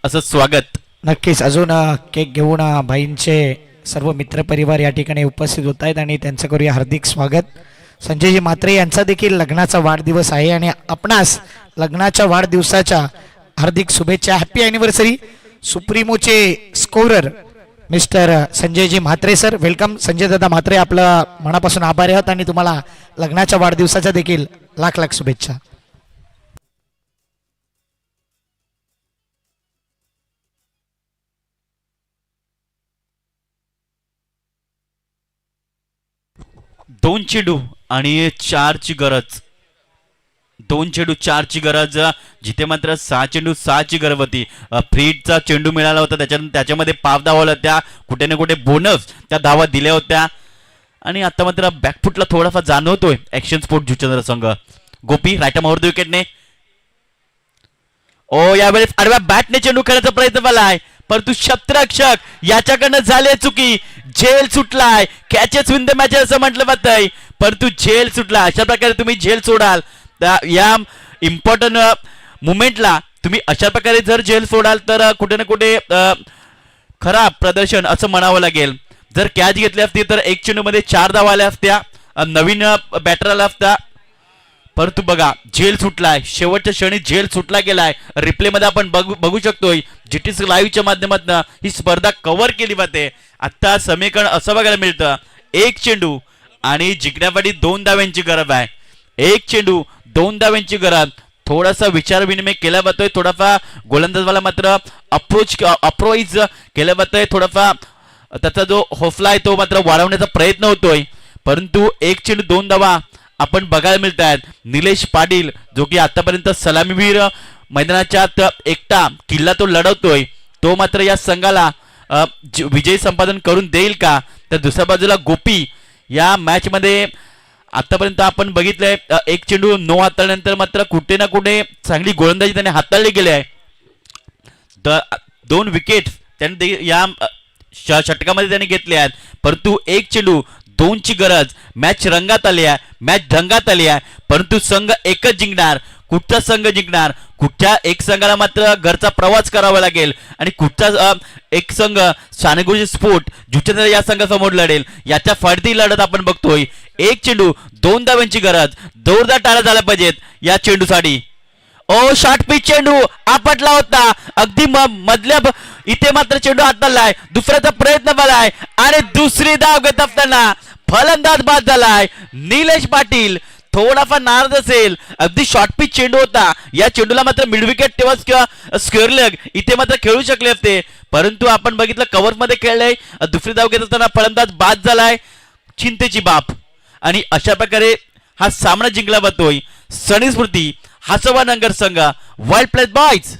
असं स्वागत. नक्कीच अजून केक घेऊन भाईंचे सर्व मित्रपरिवार या ठिकाणी उपस्थित होत आहेत आणि त्यांचं करूया हार्दिक स्वागत. संजयजी म्हात्रे यांचा देखील लग्नाचा वाढदिवस आहे आणि आपणास लग्नाच्या वाढदिवसाच्या हार्दिक शुभेच्छा. हॅपी अॅनिव्हर्सरी सुप्रीमोचे स्कोरर मिस्टर संजयजी म्हात्रे सर. वेलकम संजय दादा म्हात्रे, आपलं मनापासून आभारी आहोत आणि तुम्हाला लग्नाच्या वाढदिवसाच्या देखील लाख लाख शुभेच्छा. दोन चेंडू आणि 4 ची गरज, 2 चेंडू 4 ची गरज, जिथे मात्र 6 चेंडू 6 ची गरज होती. फ्रीडचा चेंडू मिळाला होता, त्याच्यामध्ये 5 धावा होत्या, कुठे ना कुठे बोनस त्या धावा दिल्या होत्या. आणि आता मात्र बॅकफुटला थोडाफार जाणवतोय ऍक्शन स्पोर्ट जुचंद्र संघ. गोपी राईट आर्म ओव्हर द विकेटने, यावेळेस आडव्या बॅटने चेंडू खेळण्याचा प्रयत्न केलाय, परंतु क्षेत्ररक्षक याच्याकडनं झाले चुकी, झेल सुटलाय. कॅचेस विन द मॅच असं म्हटलं जातंय, परंतु झेल सुटला. अशा प्रकारे तुम्ही झेल सोडाल या इम्पॉर्टंट मुमेंटला, तुम्ही अशा प्रकारे जर झेल सोडाल तर कुठे ना कुठे खराब प्रदर्शन असं म्हणावं लागेल. जर कॅच घेतली असती तर 1 चेंडू मध्ये 4 धावा आल्या असत्या, नवीन बॅटर आला असता, परंतु बघा झेल सुटलाय, शेवटच्या क्षणी झेल सुटला गेलाय. रिप्ले मध्ये आपण बघू शकतोय, जीटीसी लाईव्हच्या माध्यमातून ही स्पर्धा कव्हर केली जाते. आता समीकरण असं बघायला मिळतं 1 चेंडू आणि जिंकण्यासाठी 2 धाव्यांची गरज आहे. 1 चेंडू 2 धाव्यांची गरज. थोडासा विचार विनिमय केला जातोय, थोडाफार गोलंदाजवाला मात्र अप्रोच केला जातोय, थोडाफार त्याचा जो हौसला आहे तो मात्र वाढवण्याचा प्रयत्न होतोय. परंतु 1 चेंडू 2 धावा आपण बघायला मिळत आहेत. निलेश पाटील जो की आतापर्यंत सलामीवीर मैदानाच्या एकटा किल्ला तो लढवतोय, तो मात्र या संघाला विजय संपादन करून देईल का? तर दुसऱ्या बाजूला गोपी या मॅच मध्ये आतापर्यंत आपण बघितलंय 1 चेंडू 9 हाताळल्यानंतर मात्र कुठे ना कुठे चांगली गोलंदाजी त्याने हाताळली गेली आहे. 2 विकेट त्याने या षटकामध्ये त्याने घेतले आहेत, परंतु 1 चेंडू 2 ची गरज. मॅच रंगात आली आहे, मॅच ढंगात आली आहे, परंतु संघ एकच जिंकणार. कुठचा संघ जिंकणार? कुठच्या एक संघाला मात्र घरचा प्रवास करावा लागेल आणि कुठचा एक संघ सानेगुरुजी स्पोर्ट जुचंद्र या संघासमोर लढेल, याच्या फडती लढत आपण बघतोय. 1 चेंडू 2 धावांची गरज. जोरदार टाळ्या झाल्या पाहिजेत या चेंडूसाठी. शॉर्ट पिच चेंडू आपटला होता अगदी मधल्या, इथे मात्र चेंडू हाताळलाय, दुसऱ्याचा प्रयत्न झालाय आणि दुसरी धाव घेत असताना फलंदाज बाद झालाय. निलेश पाटील थोडाफार नाराज असेल, अगदी शॉर्ट पिच चेंडू होता, या चेंडूला मात्र मिड विकेट तेव्हाच किंवा स्क्वेअर लेग इथे मात्र खेळू शकले असते, परंतु आपण बघितलं कव्हर मध्ये खेळलंय, दुसरी धाव घेत असताना फलंदाज बाद झालाय. चिंतेची बाप. आणि अशा प्रकारे हा सामना जिंकला जातोय सनी स्मृती हासोबा नगर संघ वाईल्ड प्लेस बॉयज.